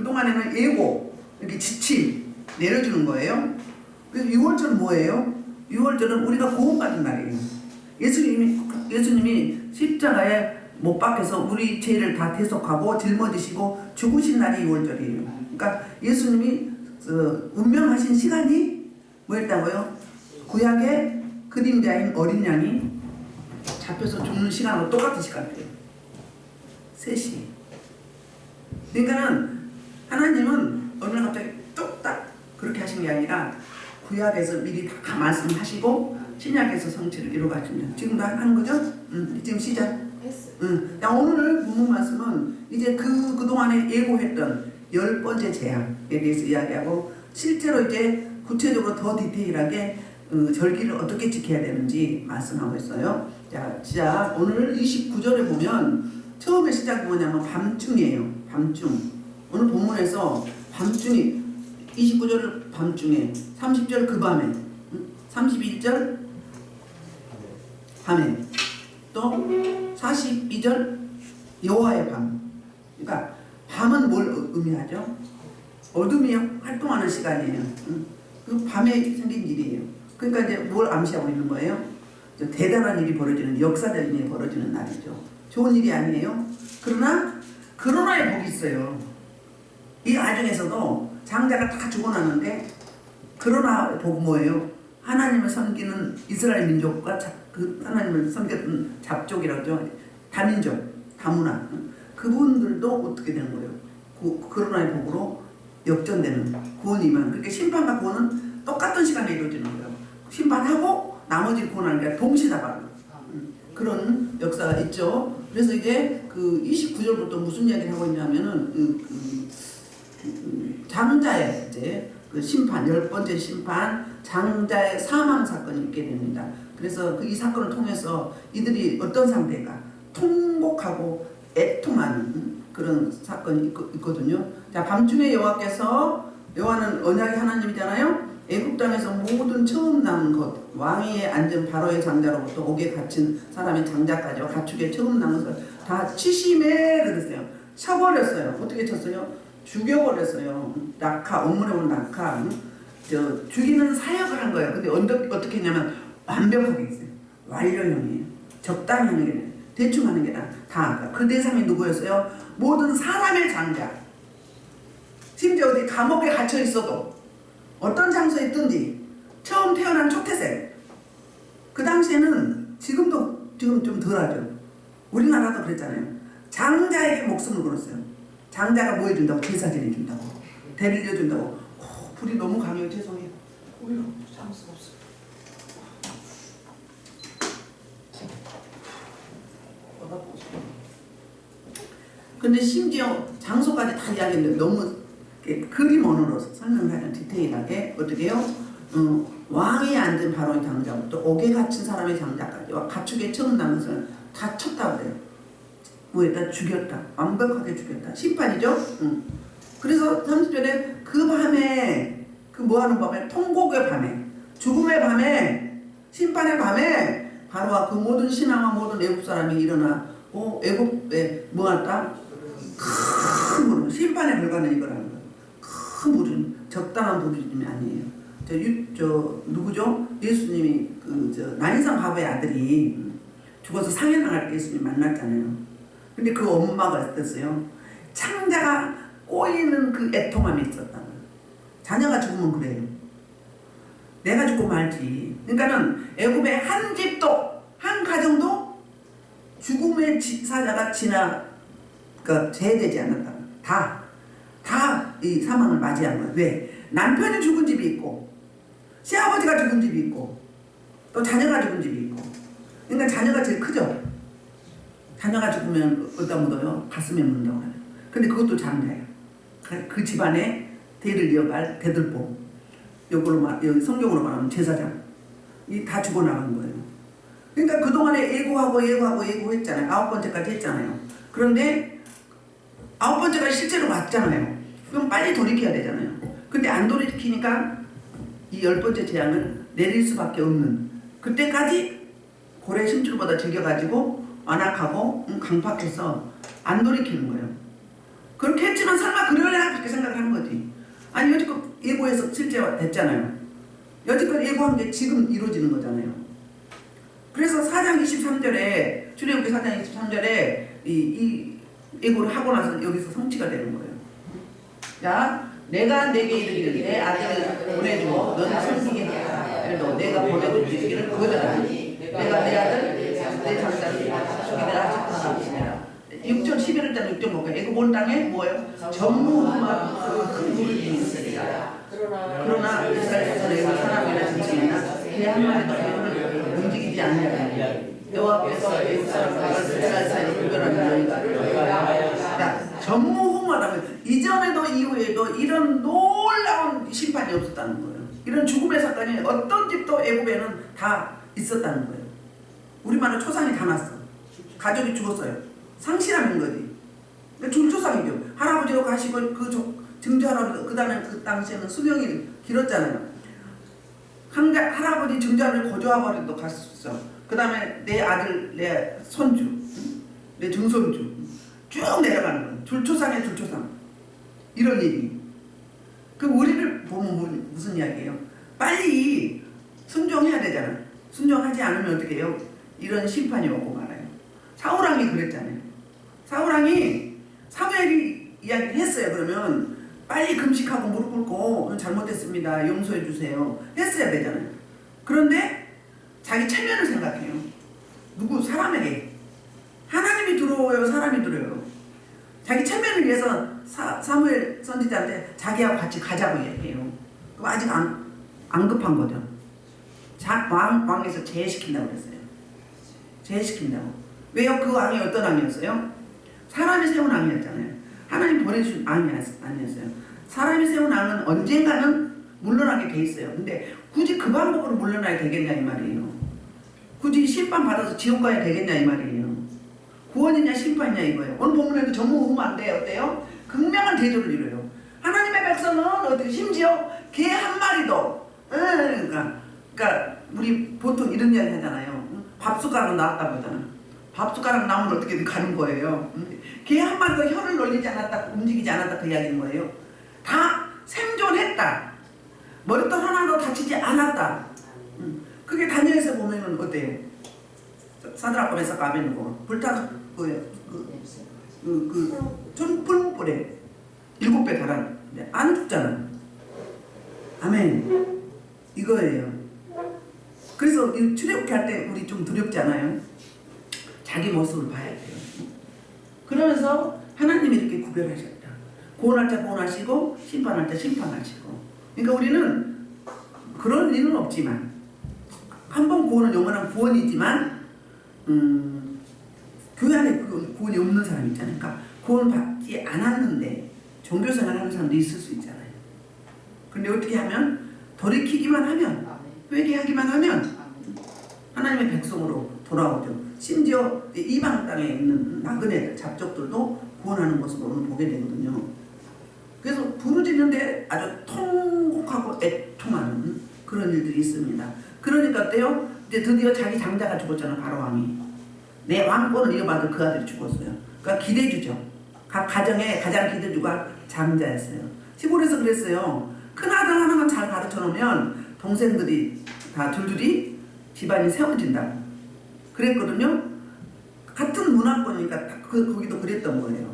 그동안에는 예고, 이렇게 지침 내려주는 거예요. 그래서 6월절은 뭐예요? 6월절은 우리가 구원받은 날이에요. 예수님이 십자가에 못 박혀서 우리 죄를 다 대속하고 짊어지시고 죽으신 날이 6월절이에요. 그러니까 예수님이 운명하신 시간이 뭐였다고요? 구약의 그림자인 어린 양이 잡혀서 죽는 시간하고 똑같은 시간이에요. 3시. 그러니까는 하나님은 어느 날 갑자기 뚝딱 그렇게 하신 게 아니라 구약에서 미리 다 말씀하시고 신약에서 성취를 이루어가십니다. 지금 다 하는 거죠? 지금 시작. 오늘 본문 말씀은 이제 그동안에 예고했던 10번째 재앙에 대해서 이야기하고 실제로 이제 구체적으로 더 디테일하게 절기를 어떻게 지켜야 되는지 말씀하고 있어요. 자, 시작. 오늘 29절에 보면 처음에 시작이 뭐냐면 밤중이에요. 밤중. 오늘 본문에서 밤중이 29절 밤중에 30절 그 밤에 31절 밤에 또 42절 여호와의 밤. 그러니까 밤은 뭘 의미하죠? 어둠이 활동하는 시간이에요. 그 밤에 생긴 일이에요. 그러니까 이제 뭘 암시하고 있는 거예요? 대단한 일이 벌어지는, 역사적인 일이 벌어지는 날이죠. 좋은 일이 아니에요. 그러나 그러나의 복이 있어요. 이 와중에서도 장자가 다 죽어나는데 그러나 복은 뭐예요? 하나님을 섬기는 이스라엘 민족과 그 하나님을 섬겼던 잡족이라고 다민족, 다문화 그분들도 어떻게 되는 거예요? 그러나의 복으로 역전되는 구원이 임하는. 그러니까 심판과 구원은 똑같은 시간에 이루어지는 거예요. 심판하고 나머지 구원하는 게 동시다발 그런 역사가 있죠. 그래서 이제 그 29절부터 무슨 이야기를 하고 있냐면은 장자의 이제 그 심판, 10번째 심판, 장자의 사망 사건이 있게 됩니다. 그래서 이 사건을 통해서 이들이 어떤 상태가 통곡하고 애통하는 그런 사건이 있거든요. 자, 밤중에 여호와는 언약의 하나님이잖아요. 애굽 땅에서 모든 처음 낳은 것, 왕위에 앉은 바로의 장자로부터 옥에 갇힌 사람의 장자까지와 가축에 처음 낳은 것을 다 치심에 그랬어요. 쳐버렸어요. 어떻게 쳤어요? 죽여버렸어요. 낙하, 원문에 보면 낙하. 죽이는 사역을 한 거예요. 근데 어떻게 했냐면 완벽하게 했어요. 완료형이에요. 적당히 하는 게 아니라 대충 하는 게 아니라 다. 그 대상이 누구였어요? 모든 사람의 장자. 심지어 어디 감옥에 갇혀 있어도 어떤 장소에 있든지 처음 태어난 초태생. 그 당시에는 지금 좀 덜하죠. 우리나라도 그랬잖아요. 장자에게 목숨을 걸었어요. 장자가 뭐 해준다고? 제사 지내준다고. 대를 이어준다고. 불이 너무 강해요. 죄송해요. 오히려 참을 수가 없어요. 근데 심지어 장소까지 다 이야기했는데 너무 그림 언어로 설명하는 디테일하게 어떻게 해요? 왕이 앉은 바로의 장자부터 옥에 갇힌 사람의 장자까지와 가축에 처음 낳은 것을 다 쳤다고 해요. 뭐했다? 죽였다. 완벽하게 죽였다. 심판이죠? 그래서 30절에 그 밤에 그 뭐하는 밤에? 통곡의 밤에, 죽음의 밤에, 심판의 밤에 바로와 그 모든 신하와 모든 애굽 사람이 일어나고 애굽에 뭐할까? 큰 부름, 심판에 불과는 이거라는 거예요. 큰 부름, 적당한 부름이 아니에요. 누구죠? 예수님이 난인상 바보의 아들이 죽어서 상해 나갈 때 예수님 만났잖아요. 근데 그 엄마가 어땠어요? 창자가 꼬이는 그 애통함이 있었다는 거예요. 자녀가 죽으면 그래요. 내가 죽고 말지. 그러니까는 애굽의 한 집도, 한 가정도 죽음의 사자가 그러니까 제되지 않았다. 다 이 사망을 맞이한 거예요. 왜? 남편이 죽은 집이 있고, 시아버지가 죽은 집이 있고, 또 자녀가 죽은 집이 있고. 그러니까 자녀가 제일 크죠. 자녀가 죽으면 어디다 묻어요? 가슴에 묻는다고 해요. 근데 그것도 장자예요. 그 집안에 대를 이어갈 대들보. 여기 성경으로 말하면 제사장. 이 다 죽어나간 거예요. 그러니까 그동안에 예고했잖아요. 9번째까지 했잖아요. 그런데 9번째가 실제로 왔잖아요. 그럼 빨리 돌이켜야 되잖아요. 근데 안 돌이키니까 이 10번째 재앙을 내릴 수밖에 없는, 그때까지 고래 심줄보다 즐겨가지고 완악하고 강팍해서 안 돌이키는 거예요. 그렇게 했지만 설마 그러려나 그렇게 생각하는 거지. 아니 여지껏 예고해서 실제 됐잖아요. 여지껏 예고한 게 지금 이루어지는 거잖아요. 그래서 4장 23절에 출애굽기 4장 23절에 이 예고를 하고 나서 여기서 성취가 되는 거예요. 자, 내가 내게 이르기를 내 아들을 보내주고 너는 섬기게 하라. 내가 보내줄 이르기를 거절하니 내가 내 아들 내 장자를 죽이더라 착하라. 6절 11절 6절 볼까요? 예고 본 땅에 뭐예요? 전무후무한 큰 물을 있으리라. 그러나 이스라엘 자손의 사람이나 짐승이나 개 한 마리도 움직이지 않으리라. 여호와께서 애국 사람과 이스라엘 사이에 구별하는 너희가 자, 전무후무하다면 이전에도 이후에도 이런 놀라운 심판이 없었다는 거예요. 이런 죽음의 사건이 어떤 집도 애국에는 다 있었다는 거예요. 우리만의 초상이 다 났어. 가족이 죽었어요. 상실하는 거지. 줄초상이죠. 할아버지로 가시고 그 증조할아버지 그 다음에 그 당시에는 수명이 길었잖아요. 할아버지 증조할아버지 고조할아버지도 갔었어. 그 다음에 내 아들 내 손주 내 증손주 쭉 내려가는 거예요. 줄초상에 줄초상. 이런 일이. 그 우리를 보면 무슨 이야기예요? 빨리 순종해야 되잖아. 순종하지 않으면 어떻게 해요? 이런 심판이 오고 말아요. 사울왕이 그랬잖아요. 사울왕이 사무엘이 이야기를 했어요. 그러면 빨리 금식하고 무릎 꿇고 잘못했습니다. 용서해 주세요. 했어야 되잖아요. 그런데 자기 체면을 생각해요. 누구? 사람에게. 하나님이 두려워요? 사람이 두려워요? 자기 체면을 위해서 사무엘 선지자한테 자기하고 같이 가자고 얘기해요. 그럼 아직 안 급한 거죠. 왕에서 제해시킨다고 그랬어요. 제해시킨다고. 왜요? 그 왕이 어떤 왕이었어요? 사람이 세운 왕이었잖아요. 하나님 보내주신 왕이 아니었어요. 사람이 세운 왕은 언젠가는 물러나게 돼 있어요. 근데 굳이 그 방법으로 물러나야 되겠냐 이 말이에요. 굳이 심판 받아서 지옥 가야 되겠냐 이 말이에요. 구원이냐 심판이냐 이거예요. 오늘 본문에도 전무후무한데 어때요? 극명한 대조를 이뤄요. 하나님의 백성은 어떻게 심지어 개 한 마리도 그러니까 우리 보통 이런 이야기 하잖아요. 밥숟가락은 나왔다고 하잖아. 밥숟가락 나오면 어떻게든 가는 거예요. 개 한 마리도 혀를 놀리지 않았다, 움직이지 않았다 그 이야기인 거예요. 다 생존했다. 머리털 하나도 다치지 않았다. 그게 다니엘서 보면은 어때요? 사드락 메삭 아벤느고 불타 촛불불에 7배 달았는데 안 죽잖아. 아멘. 이거예요. 그래서 출애굽기 할 때 우리 좀 두렵지 않아요? 자기 모습을 봐야 돼요. 그러면서 하나님이 이렇게 구별하셨다. 구원할 자 구원하시고 심판할 자 심판하시고. 그러니까 우리는 그런 일은 없지만 한 번 구원은 영원한 구원이지만 교회 안에 구원이 없는 사람 있잖아요. 그러니까 구원 받지 않았는데 종교생활 하는 사람도 있을 수 있잖아요. 근데 어떻게 하면 돌이키기만 하면 회개하기만 하면 하나님의 백성으로 돌아오죠. 심지어 이방 땅에 있는 나그네들 잡족들도 구원하는 모습을 오늘 보게 되거든요. 그래서 부르짖는데 아주 통곡하고 애통하는 그런 일들이 있습니다. 그러니까 어때요? 이제 드디어 자기 장자가 죽었잖아요. 바로왕이. 내 왕권을 이어받을 그 아들이 죽었어요. 그러니까 기대주죠. 각 가정의 가장 기대주가 장자였어요. 시골에서 그랬어요. 큰아들 하나만 잘 가르쳐 놓으면 동생들이 다 둘둘이 집안이 세워진다고 그랬거든요. 같은 문화권이니까 거기도 그랬던 거예요.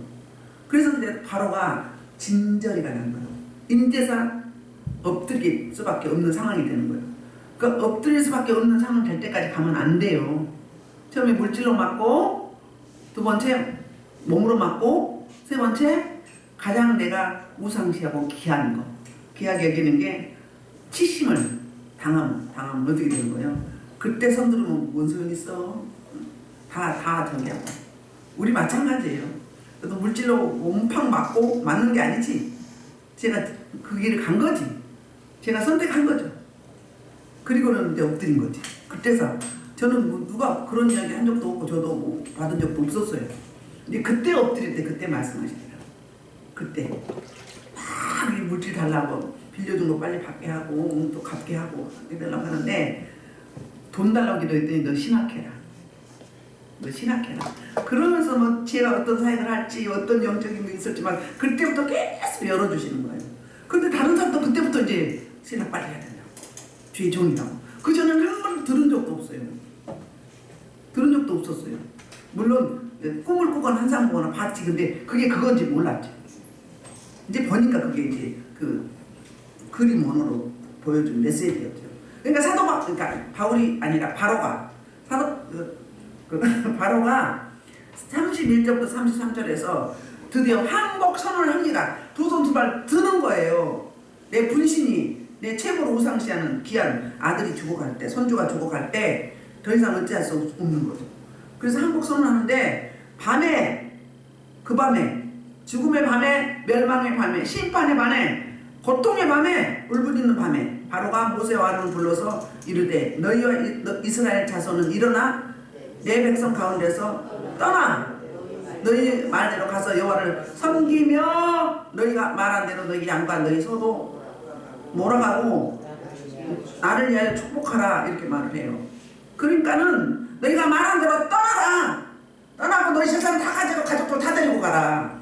그래서 이제 바로가 진저리가 난 거예요. 임대사 엎드릴 수밖에 없는 상황이 되는 거예요. 그 엎드릴 수밖에 없는 상황 될 때까지 가면 안 돼요. 처음에 물질로 맞고, 두 번째 몸으로 맞고, 세 번째 가장 내가 우상시하고 귀한 거, 귀하게 여기는 게 치심을 당하면 어떻게 되는 거예요? 그때 손들으면 뭔 소용 있어? 다 저기하고. 우리 마찬가지예요. 그래도 물질로 몸팍 맞고 맞는 게 아니지. 제가 그 길을 간 거지. 제가 선택한 거죠. 그리고는 이제 엎드린 거지. 그때서 저는 뭐 누가 그런 이야기 한 적도 없고 저도 뭐 받은 적도 없었어요. 근데 그때 엎드릴 때 그때 말씀하시더라고요. 그때 막 이 물질 달라고 빌려준 거 빨리 받게 하고 또 갚게 하고 해달라고 하는데 돈 달라고 기도했더니 너 신학해라. 너 신학해라. 그러면서 뭐 제가 어떤 사역을 할지 어떤 영적인 게 있을지만 그때부터 계속 열어주시는 거예요. 근데 다른 사람도 그때부터 이제 신학 빨리 해야 된다. 주의 종이라고. 그 전에는 한 번도 들은 적도 없어요. 들은 적도 없었어요. 물론 꿈을 꾸거나 환상 보거나 봤지. 근데 그게 그건지 몰랐죠. 이제 보니까 그게 이제 그 그림원으로 보여준 메시지였죠. 그러니까 그러니까 바울이 아니라 바로가 바로가 31절부터 33절에서 드디어 항복 선언을 합니다. 두 손 두 발 드는 거예요. 내 분신이 내 최고로 우상시하는 귀한 아들이 죽어갈 때, 손주가 죽어갈 때 더 이상 어찌할 수 없는 거죠. 그래서 항복 선언하는데 밤에, 그 밤에, 죽음의 밤에, 멸망의 밤에, 심판의 밤에, 고통의 밤에, 울부짖는 밤에 바로가 모세와 아론을 불러서 이르되 너희와 이스라엘 자손은 일어나 내 백성 가운데서 떠나 너희 말대로 가서 여호와를 섬기며 너희가 말한 대로 너희 양과 너희 소도 몰아가고 나를 위하여 축복하라 이렇게 말을 해요. 그러니까는 너희가 말한 대로 떠나라. 떠나고 너희 세상 다 가지고 가족들 다 데리고 가라.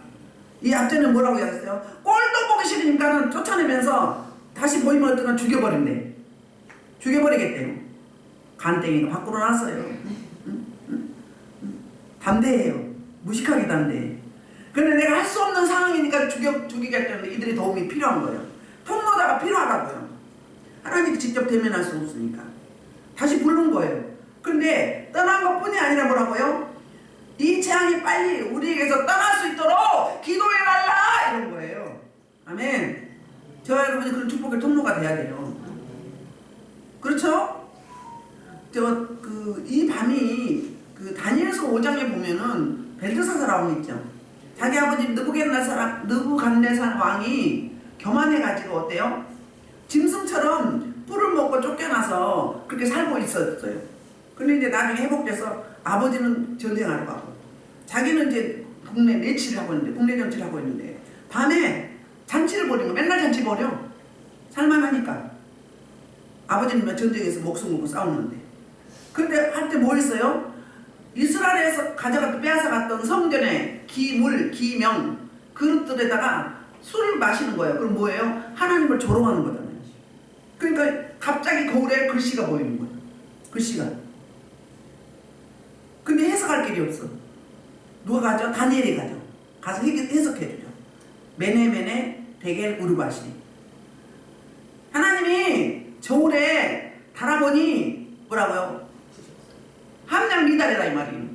이 앞전에 뭐라고 했어요? 꼴도 보기 싫으니까는 쫓아내면서 다시 보이면 어쩌면 죽여버린대. 죽여버리겠대요. 간땡이가 밖으로 나왔어요. 담대해요. 무식하게 담대해. 그런데 내가 할 수 없는 상황이니까 죽이겠다는데 이들이 도움이 필요한 거예요. 통로자가 필요하다고요. 하나님이 직접 대면할 수 없으니까. 다시 부른 거예요. 그런데 떠난 것뿐이 아니라 뭐라고요? 이 재앙이 빨리 우리에게서 떠날 수 있도록 기도해달라 이런 거예요. 아멘. 저와 여러분이 그런 축복의 통로가 돼야 돼요. 그렇죠? 이 밤이 다니엘서 5장에 보면은 벨드사사라고 있죠. 자기 아버지 느부갓네살 왕이 교만해가지고 어때요? 짐승처럼 뿔을 먹고 쫓겨나서 그렇게 살고 있었어요. 근데 이제 나중에 회복돼서 아버지는 전쟁하러 가고 자기는 이제 국내 내치를 하고 있는데 국내 정치를 하고 있는데 밤에 잔치를 벌인 거 맨날 잔치 벌여. 살만하니까. 아버지는 전쟁에서 목숨 걸고 싸우는데. 근데 할 때 뭐 했어요? 이스라엘에서 빼앗아갔던 성전에 기물, 기명 그릇들에다가 술을 마시는 거예요. 그럼 뭐예요? 하나님을 조롱하는 거잖아요. 그러니까 갑자기 거울에 글씨가 보이는 거예요. 글씨가. 근데 해석할 길이 없어. 누가 가죠? 다니엘이 가죠. 가서 해석해주죠. 메네 데겔 우르바시. 하나님이 저울에 달아보니 뭐라고요? 함량 미달이다 이 말이에요.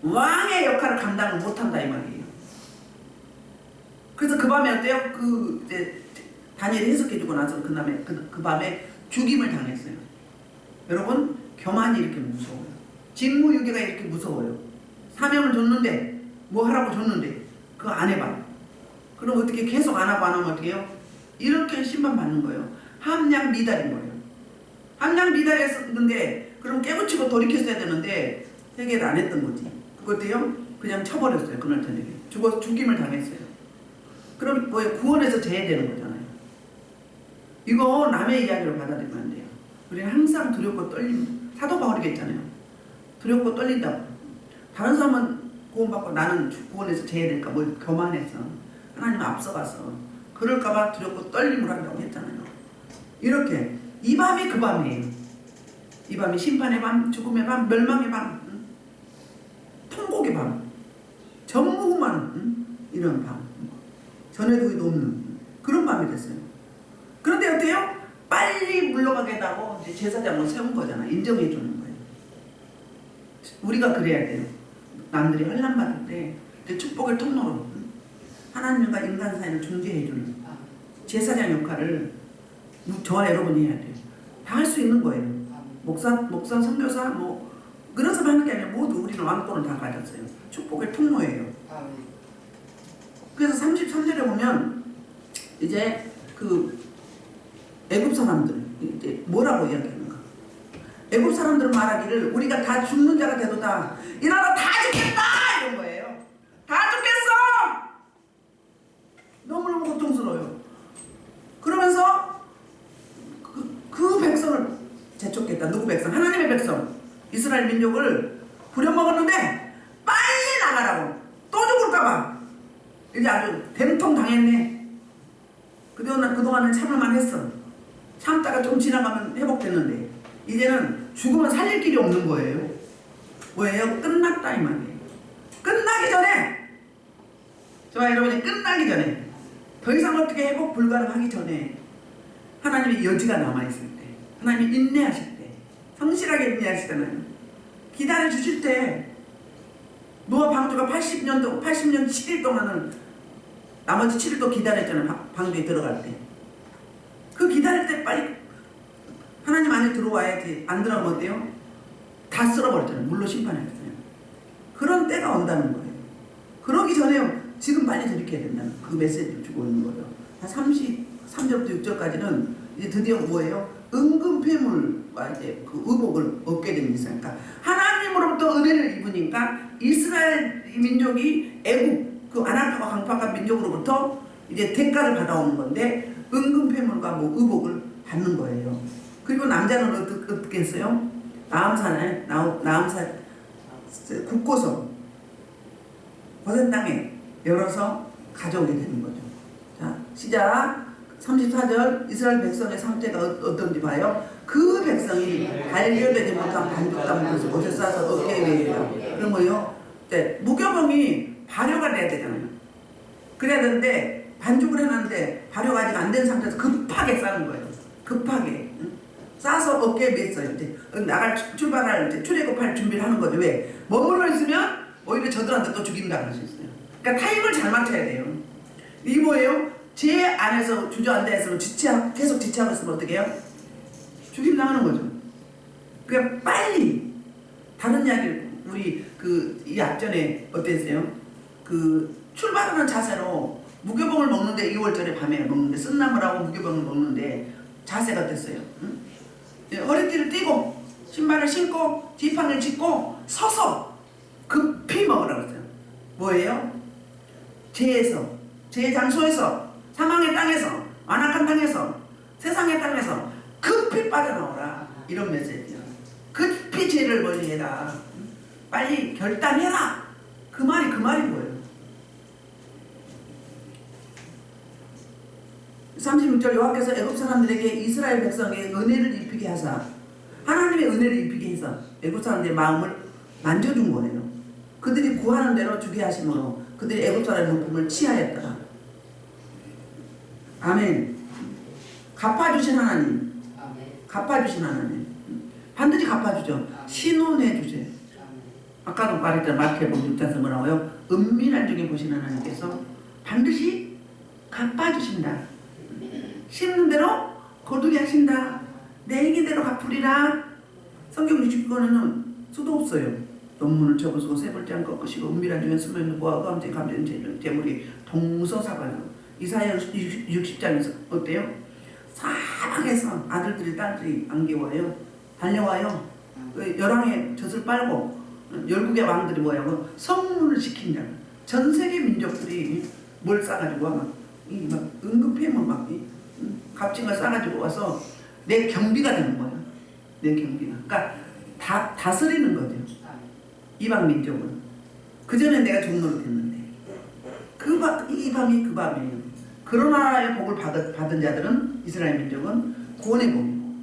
왕의 역할을 감당을 못한다 이 말이에요. 그래서 그 밤에 어때요? 이제 다니엘이 해석해주고 나서 그 밤에 죽임을 당했어요. 여러분 교만이 이렇게 무서워요. 직무유기가 이렇게 무서워요. 사명을 줬는데 뭐 하라고 줬는데 그거 안 해봐. 그럼 어떻게 계속 안 하고 안 하면 어떻게 해요? 이렇게 심판받는 거예요. 함량 미달인 거예요. 함량 미달했었는데 그럼 깨부치고 돌이켰어야 되는데 회개를 안 했던 거지. 그것도요 그냥 쳐버렸어요. 그날 저녁에 죽임을 당했어요. 그럼 뭐예요? 구원에서 제외되는 거잖아요. 이거 남의 이야기로 받아들이면 안 돼요. 우리는 항상 두렵고 떨림. 사도 바울이 했잖아요. 두렵고 떨린다고. 다른 사람은 구원받고 나는 구원에서 제외될까 뭐 교만해서 하나님 앞서가서 그럴까봐 두렵고 떨림을 한다고 했잖아요. 이렇게 이 밤이 그 밤이에요. 이 밤이 심판의 밤, 죽음의 밤, 멸망의 밤, 통곡의 밤, 전무후무한 이런 밤, 전에도 없는 그런 밤이 됐어요. 그런데 어때요? 빨리 물러가겠다고 이제 제사장을 세운 거잖아. 인정해 주는 거예요. 우리가 그래야 돼요. 남들이 환난받을 때 축복의 통로로 하나님과 인간 사이를 중재해 주는 제사장 역할을 저와 여러분이 해야 돼요. 다 할 수 있는 거예요. 목사, 선교사 뭐 그런 사람 하는 게 아니라 모두 우리는 왕권을 다 가졌어요. 축복의 통로예요. 그래서 33절에 보면 이제 애굽 사람들 이제 뭐라고 이야기하는가? 애굽 사람들은 말하기를 우리가 다 죽는 자가 되도다. 이 나라 다 죽겠다 이런 거예요. 다 죽겠어. 너무너무 고통스러워요. 그러면서 그 백성을 재촉했다. 누구 백성? 하나님의 백성. 이스라엘 민족을 부려먹었는데 빨리 나가라고. 또 죽을까봐 이제 아주 된통 당했네. 그동안은 참을만 했어. 참다가 좀 지나가면 회복됐는데 이제는 죽으면 살릴 길이 없는 거예요. 뭐예요? 끝났다 이 말이에요. 끝나기 전에, 저와 여러분이 끝나기 전에, 더 이상 어떻게 회복 불가능하기 전에 하나님의 여지가 남아있을 때, 하나님이 인내하실 때, 성실하게 인내하실 때는, 기다려 주실 때, 노아 방주가 80년 7일 동안은 나머지 7일 또 기다렸잖아요. 방주에 들어갈 때. 그 기다릴 때 빨리 하나님 안에 들어와야지. 안 들어가면 어때요? 다 쓸어버렸잖아요. 물로 심판했어요. 그런 때가 온다는 거예요. 그러기 전에 지금 빨리 돌이켜야 된다는 그 메시지를 주고 있는 거예요. 한 33절부터 6절까지는 이제 드디어 뭐예요? 은근폐물과 이제 그 의복을 얻게 됩니다. 그러니까 하나님으로부터 은혜를 입으니까 이스라엘 민족이 애국 그 아낙하고 강팍한 민족으로부터 이제 대가를 받아오는 건데 은근폐물과 뭐 의복을 받는 거예요. 그리고 남자는 어떻게 했어요? 나암산에 굳고서 고센 땅에 열어서 가져오게 되는 거죠. 자, 시작. 34절 이스라엘 백성의 상태가 어떤지 봐요. 그 백성이 발견되지 못한 반죽담 그릇을 옷에 싸서 어깨에 매여요. 그런 거요. 네, 무교병이 발효가 돼야 되잖아요. 그래야 되는데 반죽을 해놨는데 발효가 아직 안 된 상태에서 급하게 싸는 거예요. 급하게. 싸서 어깨에 맸어요. 이제 출발할 이제 출애굽할 준비를 하는 거죠. 왜? 머물러 있으면 오히려 저들한테 또 죽인다 그럴 수 있어요. 그러니까 타임을 잘 맞춰야 돼요. 이게 뭐예요? 제 안에서 주저앉아 있으면 계속 지체하고 있으면 어떻게 해요? 죽임 당하는 거죠. 그러니까 빨리 다른 이야기를 우리 이 앞전에 어땠어요? 출발하는 자세로 무교병을 먹는데 2월절에 밤에 먹는데 쓴나물하고 무교병을 먹는데 자세가 어땠어요? 응? 허리띠를 띠고 신발을 신고 지팡이를 짚고 서서 급히 먹으라고 했어요. 뭐예요? 제 장소에서 사망의 땅에서 완악한 땅에서 세상의 땅에서 급히 빠져나오라. 이런 메시지예요. 급히 죄를 멀리해라. 빨리 결단해라. 그 말이 뭐예요? 36절 여호와께서 애굽 사람들에게 이스라엘 백성에게 은혜를 입히게 하사 하나님의 은혜를 입히게 해서 애굽 사람들의 마음을 만져준 거예요. 그들이 구하는 대로 주게 하심으로 그들이 애굽 사람의 물품을 취하였더라. 아멘. 갚아주신 하나님. 갚아주신 하나님. 반드시 갚아주죠. 신원해 주세요. 아까도 말했던 마태복음 6장에서 뭐라고요? 은밀한 중에 보신 하나님께서 반드시 갚아주신다. 심는 대로 거두게 하신다. 내 행위대로 갚으리라. 성경 69권에는 수도 없어요. 논문을 접으시고 세벌장 꺾으시고 은밀한 중에 숨어있는 고아가 감정 재물이 동서사발로. 이사야 60장에서 어때요? 사방에서 아들들이 딸들이 안겨와요. 달려와요. 열왕의 젖을 빨고 열국의 왕들이 뭐냐고 성문을 지킨다. 전 세계 민족들이 뭘 싸가지고 막 은급해면 막 값진 걸 싸가지고 와서 내 경비가 되는 거예요. 내 경비가. 그러니까 다스리는 거죠. 이방 민족은. 그 전에 내가 종로로 됐는데 이 밤이 그 밤이에요. 그런 나라의 복을 받은 자들은 이스라엘 민족은 구원의 복이고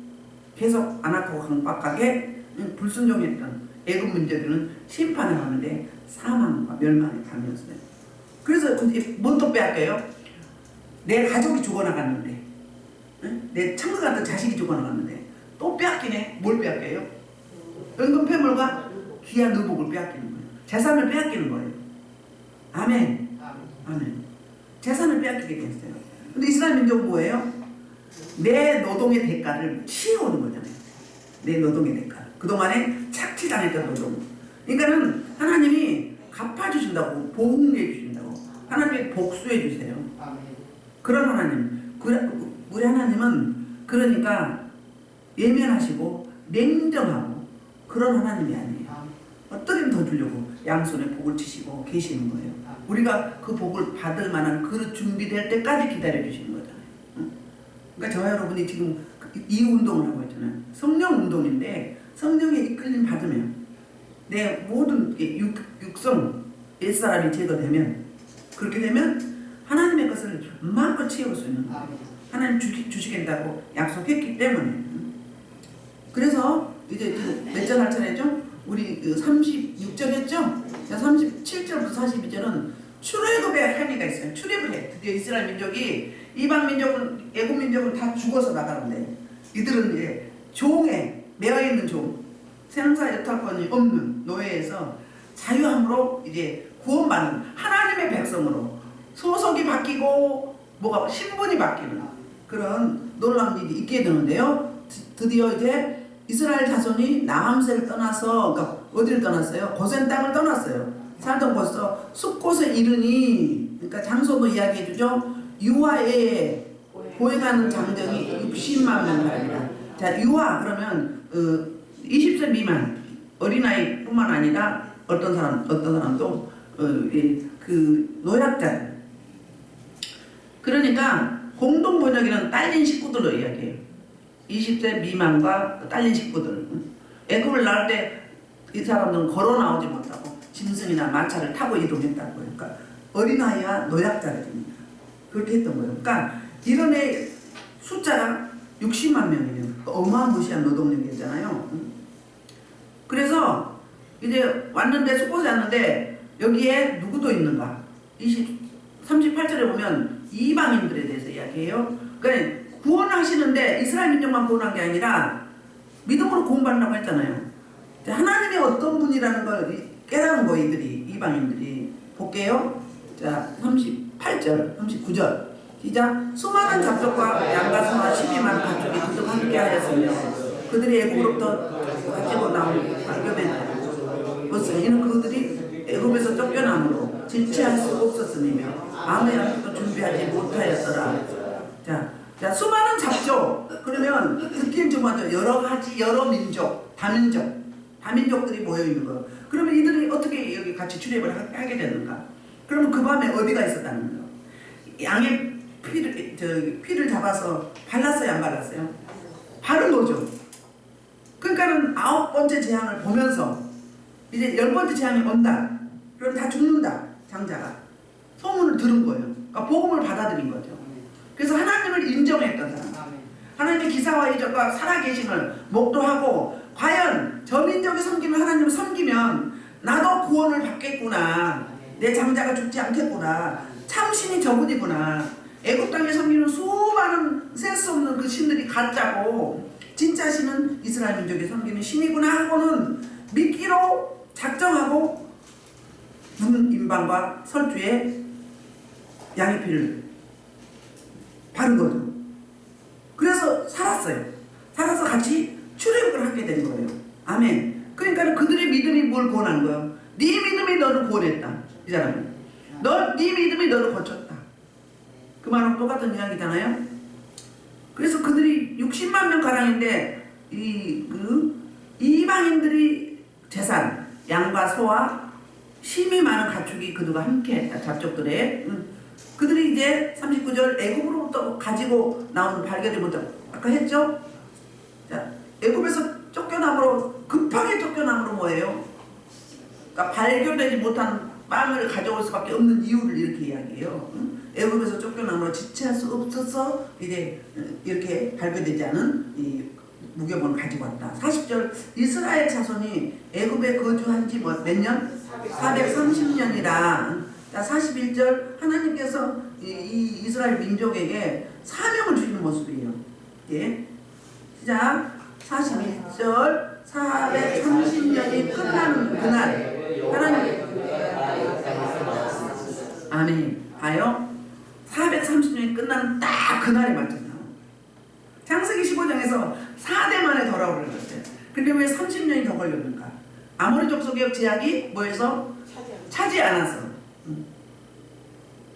계속 안악하고 강박하게 불순종했던 애굽 민족들은 심판을 하는데 사망과 멸망의 밤이었어요. 그래서 뭘 또 빼앗겨요? 내 가족이 죽어나갔는데 내 천국 같은 자식이 죽어나갔는데 또 빼앗기네. 뭘 빼앗겨요? 은근폐물과 귀한 의복을 빼앗기는 거예요. 재산을 빼앗기는 거예요. 아멘. 아멘. 재산을 빼앗기게 됐어요. 근데 이스라엘 민족은 뭐예요? 내 노동의 대가를 치러오는 거잖아요. 내 노동의 대가. 그동안에 착취당했던 노동. 그러니까는 하나님이 갚아주신다고, 보응해 주신다고. 하나님이 복수해 주세요. 그런 하나님. 우리 하나님은 그러니까 예면하시고 냉정하고 그런 하나님이 아니에요. 어떻게든 더 주려고 양손에 복을 치시고 계시는 거예요. 우리가 그 복을 받을 만한 그릇 준비될 때까지 기다려주시는 거잖아요. 그러니까 저와 여러분이 지금 이 운동을 하고 있잖아요. 성령 운동인데 성령의 이끌림 받으면 내 모든 육성 옛사람이 제거되면, 그렇게 되면 하나님의 것을 마음껏 채울 수 있는 거예요. 하나님 주시겠다고 약속했기 때문에. 그래서 이제 몇 절 할 차례죠? 우리 36절 했죠? 37절부터 42절은 출애굽의 할미가 있어요. 출애굽을 해. 드디어 이스라엘 민족이 이방 민족은, 애굽 민족은 다 죽어서 나가는데 이들은 이제 종에 매여 있는 종, 생사 여탈권이 없는 노예에서 자유함으로 이제 구원받는 하나님의 백성으로 소속이 바뀌고 뭐가 신분이 바뀌는 그런 놀라운 일이 있게 되는데요. 드디어 이제 이스라엘 자손이 나함새를 떠나서, 그러니까 어디를 떠났어요? 고센 땅을 떠났어요. 살던 곳에서 숲곳에 이르니, 그러니까 장소도 이야기해 주죠. 유아에 보행하는 장정이 60만 명이라. 자, 유아 그러면 20세 미만 어린아이 뿐만 아니라 어떤 사람도 그 노약자. 그러니까 공동 번역에는 딸린 식구들로 이야기해요. 20세 미만과 딸린 식구들. 애굽을 나올 때 이 사람들은 걸어 나오지 못하고 짐승이나 마차를 타고 이동했다고. 그러니까 어린아이와 노약자들입니다. 그렇게 했던 거예요. 그러니까 이런 애 숫자가 60만 명이에요. 어마무시한 노동력이었잖아요. 그래서 이제 왔는데, 숲곳에 왔는데 여기에 누구도 있는가? 38절에 보면 이방인들에 대해서 이야기해요. 그러니까 구원하시는데 이스라엘 민족만 구원한 게 아니라 믿음으로 구원받는다고 했잖아요. 하나님이 어떤 분이라는 걸 깨달은 거, 이방인들이. 볼게요. 자, 38절, 39절. 시작. 수많은 잡족과 양과 소와 12만 가축이 그들 함께 하였으며 그들이 애굽으로부터 가지고 나온 발견된 것은 이는 그들이 애굽에서 쫓겨남으로 질취할 수 없었으며 아무 양식도 준비하지 못하였더라. 자, 수많은 잡족. 그러면 듣기엔 좀 하죠. 여러 가지, 여러 민족, 다민족들이 모여있는 거. 그러면 이들이 어떻게 여기 같이 출입을 하게 됐는가? 그러면 그 밤에 어디가 있었다는 거예요? 양의 피를 잡아서 발랐어요, 안 발랐어요? 바른 거죠. 그러니까는 9번째 재앙을 보면서 이제 10번째 재앙이 온다. 그럼 다 죽는다, 장자가. 소문을 들은 거예요. 그러니까 복음을 받아들인 거죠. 그래서 하나님을 인정했던 사람. 하나님의 기사와 이적과 살아계심을 목도하고, 과연 저 민족이 섬기는 하나님을 섬기면 나도 구원을 받겠구나. 내 장자가 죽지 않겠구나. 참신이 저분이구나. 애굽 땅에 섬기는 수많은 셀 수 없는 그 신들이 가짜고 진짜 신은 이스라엘 민족이 섬기는 신이구나 하고는 믿기로 작정하고 눈 임방과 설주에 양의 피를 바른 거죠. 그래서 살았어요. 살아서 같이 출애굽을 하게 된 거예요. 아멘. 그러니까 그들의 믿음이 뭘 구원한 거예요? 네 믿음이 너를 구원했다. 이 사람은. 네 믿음이 너를 고쳤다. 그 말은 똑같은 이야기잖아요. 그래서 그들이 60만 명 가량인데 이방인들이 재산, 양과 소와 심이 많은 가축이 그들과 함께했다. 잡족들의. 그들이 이제 39절 애굽으로부터 가지고 나온 발견을 먼저 아까 했죠? 자, 애굽에서 쫓겨남으로, 급하게 쫓겨남으로 뭐예요? 그러니까 발견되지 못한 빵을 가져올 수밖에 없는 이유를 이렇게 이야기해요. 애굽에서 쫓겨남으로 지체할 수 없어서 이제 이렇게 발견되지 않은 이 무교본을 가지고 왔다. 40절 이스라엘 자손이 애굽에 거주한 지 몇 년? 430년이라. 자, 41절 하나님께서 이 이스라엘 민족에게 사명을 주시는 모습이에요. 예. 시작. 41절 430년이 끝나는 그날 하나님, 아멘. 봐요. 430년이 끝나는 딱 그날에 맞잖아요. 창세기 15장에서 4대 만에 돌아오려고 했어요. 근데 왜 30년이 더 걸렸는가? 아모리 족속의 제약이 뭐해서? 차지 않아서.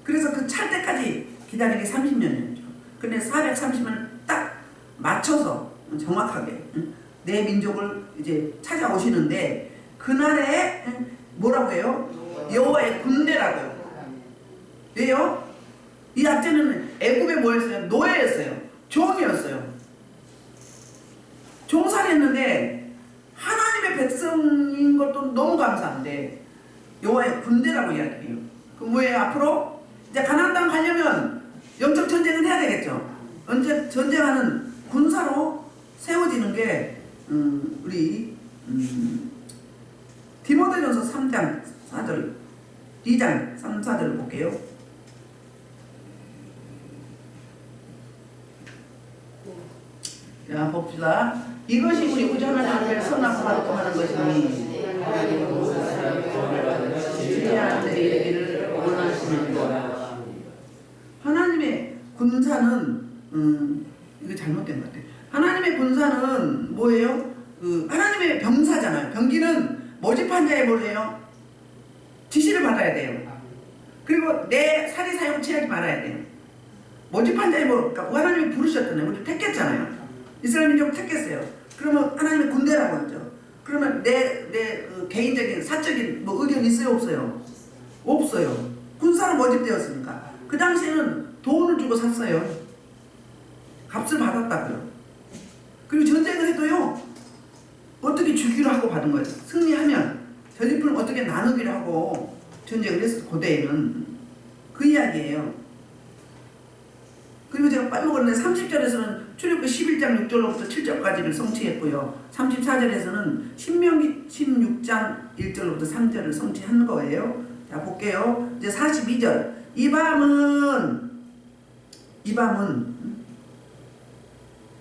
그래서 그 찰 때까지 기다리기 30년이었죠. 근데 430년을 딱 맞춰서 정확하게 내 민족을 이제 찾아오시는데, 그날에 뭐라고 해요? 여호와의 군대라고요. 왜요? 이 약제는 애굽에 뭐였어요? 노예였어요. 종이었어요. 종살이했는데 하나님의 백성 백성인 것도 너무 감사한데 여호와의 군대라고 이야기해요. 그 뭐예요? 앞으로 이제 가나안 땅 가려면 영적 전쟁을 해야 되겠죠. 언제 전쟁하는 군사로 세워지는 게 우리 디모데전서 3장 4절 2장 3, 4절을 볼게요. 자, 봅시다. 이것이 우리 우주 하나님 앞에 선악과 받음하는 것이니 하나님의 얘기를 원하시는 거라. 하나님의 군사는 이거 잘못된 것 같아요. 하나님의 군사는 뭐예요? 하나님의 병사잖아요. 병기는 모집한 자의 뭐예요? 지시를 받아야 돼요. 그리고 내 사리 사용 취하지 말아야 돼요. 모집한 자의 뭐, 그러니까 하나님이 부르셨잖아요. 우리 택했잖아요. 이스라엘 민족을 택했어요. 그러면 하나님의 군대라고 하죠. 그러면 내 개인적인 사적인 뭐 의견이 있어요? 없어요? 없어요. 군사로 모집되었으니까. 그 당시에는 돈을 주고 샀어요. 값을 받았다고요. 그리고 전쟁을 해도요, 어떻게 주기로 하고 받은 거예요. 승리하면 전리품을 어떻게 나누기로 하고 전쟁을 했어요. 고대에는. 그 이야기예요. 그리고 제가 빼먹었는데 30절에서는 출애굽기 11장 6절로부터 7절까지를 성취했고요. 34절에서는 신명기 16장 1절로부터 3절을 성취한 거예요. 자, 볼게요. 이제 42절. 이 밤은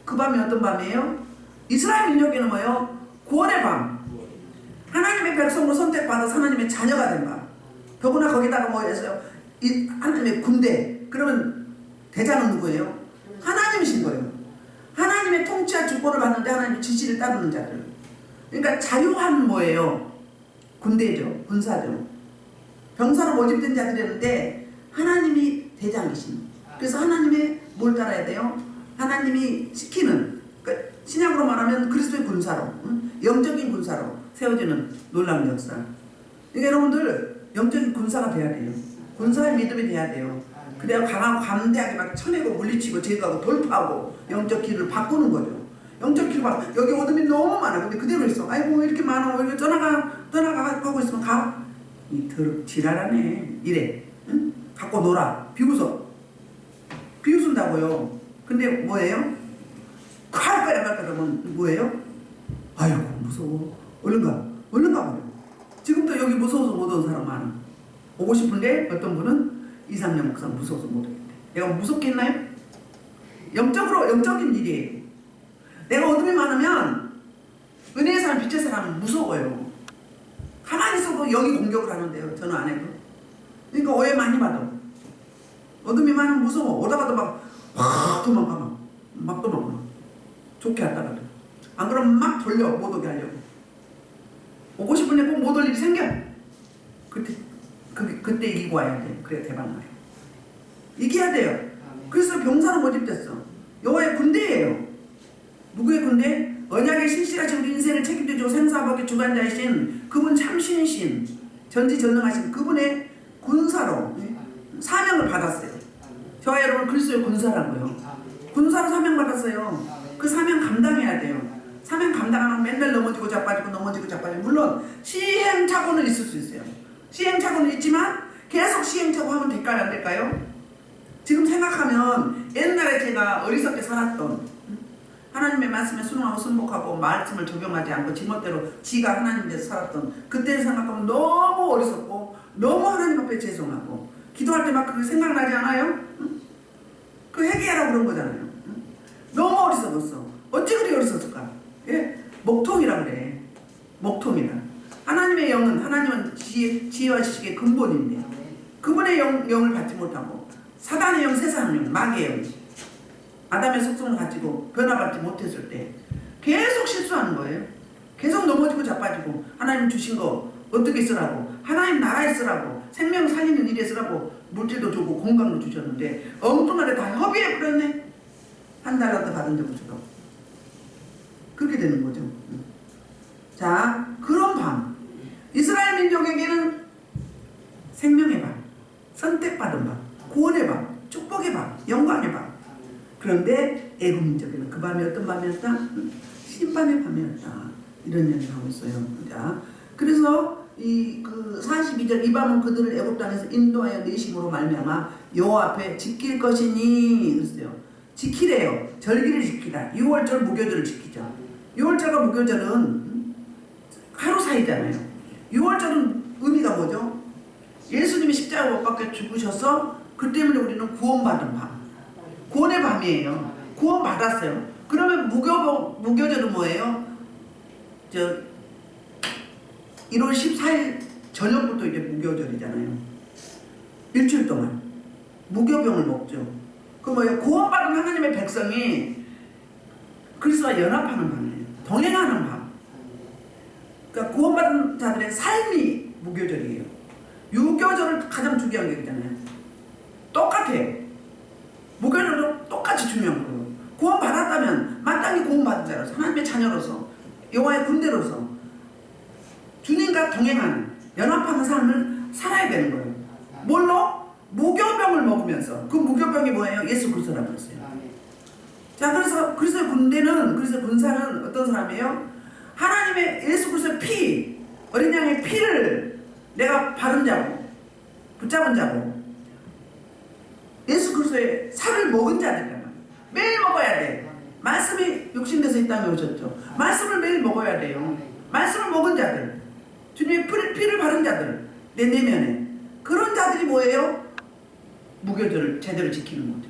그 밤이 어떤 밤이에요? 이스라엘 민족에는 뭐예요? 구원의 밤. 하나님의 백성으로 선택받아서 하나님의 자녀가 된 밤. 더구나 거기다가 뭐 했어요? 하나님의 군대. 그러면 대장은 누구예요? 하나님이신 거예요. 하나님의 통치와 주권을 받는데 하나님의 지시를 따르는 자들. 그러니까 자유한 뭐예요? 군대죠. 군사죠. 병사로 모집된 자들이었는데 하나님이 대장이신. 그래서 하나님의 뭘 따라야 돼요? 하나님이 시키는, 그러니까 신약으로 말하면 그리스도의 군사로, 영적인 군사로 세워지는 놀라운 역사. 그러니까 여러분들 영적인 군사가 돼야 돼요. 군사의 믿음이 돼야 돼요. 그래야 강하고 감대하게 막 쳐내고 물리치고 제거하고 돌파하고 영적 길을 바꾸는 거죠. 영적 길을 바꾸고, 여기 어둠이 너무 많아. 근데 그대로 있어. 아이고 왜 이렇게 많아. 왜 이렇게 떠나가 하고 있으면 가. 이 더럽 지랄하네. 이래. 응? 갖고 놀아. 비웃어. 비웃은다고요. 근데 뭐예요? 갈 거야 말 거야 그러면 뭐예요? 아이고 무서워. 얼른 가버려. 지금도 여기 무서워서 못 오는 사람 많아. 오고 싶은데 어떤 분은 2-3년 목사 무서워서 못 오겠대. 내가 무섭겠나요? 영적인 일이에요. 내가 어둠이 많으면 은혜의 사람, 빛의 사람은 무서워요. 가만히 있어도 영이 공격을 하는데요. 저는 안 해도. 그러니까 오해 많이 받아. 어둠이 많으면 무서워. 오다가도 막 도망가. 막 도망가. 좋게 하다가도. 안 그러면 막 돌려. 못 오게 하려고. 오고 싶은데 꼭 못 올 일이 생겨. 그때 이기고 와야 돼. 그래 대박 나요. 이겨야 돼요. 그래서 병사로 모집됐어. 여호와의 군대예요. 누구의 군대? 언약의 신실하신 우리 인생을 책임져주고 생사복의 주관자이신 그분 참신이신 전지전능하신 그분의 군사로 사명을 받았어요. 저와 여러분 그리스도의 군사라고요. 군사로 사명 받았어요. 그 사명 감당해야 돼요. 사명 감당 안 하면 맨날 넘어지고 자빠지고 물론 시행착오는 있을 수 있어요. 시행착오는 있지만 계속 시행착오 하면 될까요? 안 될까요? 지금 생각하면 옛날에 제가 어리석게 살았던 하나님의 말씀에 순응하고 순복하고 말씀을 적용하지 않고 지멋대로 지가 하나님 돼서 살았던 그때를 생각하면 너무 어리석고 너무 하나님 앞에 죄송하고 기도할 때 막 그게 생각나지 않아요? 그 회개하라고 그런 거잖아요. 너무 어리석었어. 어찌 그리 어리석을까? 예? 목통이라 그래. 목통이라. 하나님의 영은 하나님은 지혜와 지식의 근본인데 그분의 영을 받지 못하고 사단의 영, 세상의 영, 마귀의 영, 아담의 속성을 가지고 변화받지 못했을 때 계속 실수하는 거예요. 계속 넘어지고 자빠지고 하나님 주신 거 어떻게 쓰라고, 하나님 나라에 쓰라고, 생명 살리는 일에 쓰라고 물질도 주고 건강도 주셨는데 엉뚱하게 다 허비해버렸네. $1 받은 적 없어. 그렇게 되는 거죠. 자, 그런 밤 이스라엘 민족에게는 생명의 밤, 선택받은 밤, 구원의 밤, 축복의 밤, 영광의 밤. 그런데 애굽 민족에는 그 밤이 어떤 밤이었다? 심판의 밤이었다. 이런 얘기를 하고 있어요. 자, 그래서 그 42절 이 밤은 그들을 애굽 땅에서 인도하여 내심으로 말미암아 여호와 앞에 지킬 것이니 그랬어요. 지키래요. 절기를 지키라. 6월절 무교절을 지키죠. 6월절과 무교절은 하루 사이잖아요. 6월절은 의미가 뭐죠? 예수님이 십자가 못 박혀 죽으셔서 그 때문에 우리는 구원받은 밤, 구원의 밤이에요. 구원받았어요. 그러면 무교절은 뭐예요? 1월 14일 저녁부터 이제 무교절이잖아요. 일주일 동안 무교병을 먹죠. 그 뭐예요? 구원받은 하나님의 백성이 그리스도와 연합하는 밤이에요. 동행하는 밤. 그러니까 구원받은 자들의 삶이 무교절이에요. 유교절은 가장 중요한 게 있잖아요. 똑같아요. 무교절도 똑같이 중요한 거예요. 구원받았다면 마땅히 구원받은 자로서 하나님의 자녀로서 여호와의 군대로서 주님과 동행하는 연합하는 삶을 살아야 되는 거예요. 뭘로? 무교병을 먹으면서. 그 무교병이 뭐예요? 예수 그리스도라고 했어요. 자, 그래서 그리스도의 군대는, 그리스도의 군사는 어떤 사람이에요? 하나님의 예수 그리스도의 피, 어린 양의 피를 내가 바른 자고 붙잡은 자고 예수 그리스도의 살을 먹은 자들이란 말이에요. 매일 먹어야 돼. 말씀이 육신돼서 이 땅에 오셨죠. 말씀을 매일 먹어야 돼요. 말씀을 먹은 자들, 주님의 피를 바른 자들, 내 내면에 그런 자들이 뭐예요? 무교절을 제대로 지키는 거죠.